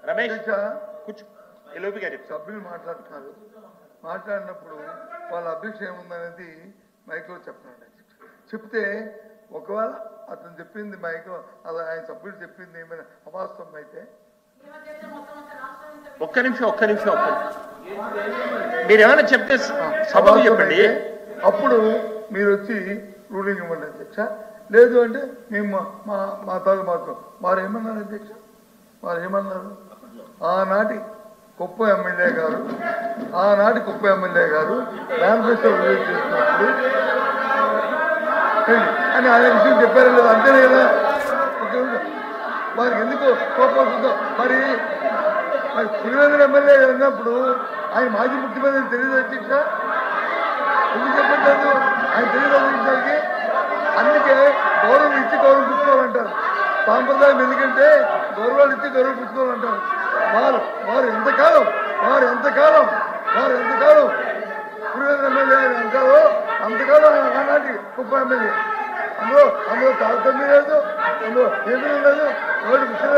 రమేష్ కూర్చో సభ్యులు మాట్లాడుతున్నారు. మాట్లాడినప్పుడు వాళ్ళ అభిప్రాయం ఏముందనేది మైక్లో చెప్పండి. చెప్తే ఒకవేళ అతను చెప్పింది మైక్లో అలా ఆయన సభ్యుడు చెప్పింది ఏమైనా అవాస్తవం అయితే ఒక్క నిమిషం మీరు ఏమైనా చెప్తే సభకు చెప్పండి. అప్పుడు మీరు వచ్చి రూలింగ్ ఇవ్వండి అధ్యక్ష. లేదు అంటే మేము మా తాగు మాత్రం వారు ఏమన్నారు అధ్యక్ష? వారు ఏమన్నారు? ఆనాటి కుప్ప ఎమ్మెల్యే గారు మేనిఫెస్టో రిలీజ్ చేస్తున్నప్పుడు అని అనే విషయం చెప్పారు లేదు, అంతేనే కదా. వారికి ఎందుకు కోపం వస్తుందో మరి పులివెందుల ఎమ్మెల్యే అన్నప్పుడు ఆయన మాజీ ముఖ్యమంత్రి తెలియదు అధ్యక్ష. ఎందుకు చెప్పట్లేదు? ఆయన తెలియదు అధ్యక్షకి. అందుకే గౌరవం ఇచ్చి గౌరవం పుచ్చుకోవాలంటారు. సాంప్రదాయం ఎందుకంటే గౌరవాలు ఇచ్చి గౌరవం పుచ్చుకోవాలంటారు. వారు ఎంతకాలం పులివెందుల ఎమ్మెల్యే అంటారో అంతకాలం ఆనాటి కుప్ప ఎమ్మెల్యే. అందులో తారతమ్యం లేదు, అందులో ఏమీ లేదు. ఎవరి విషయాలు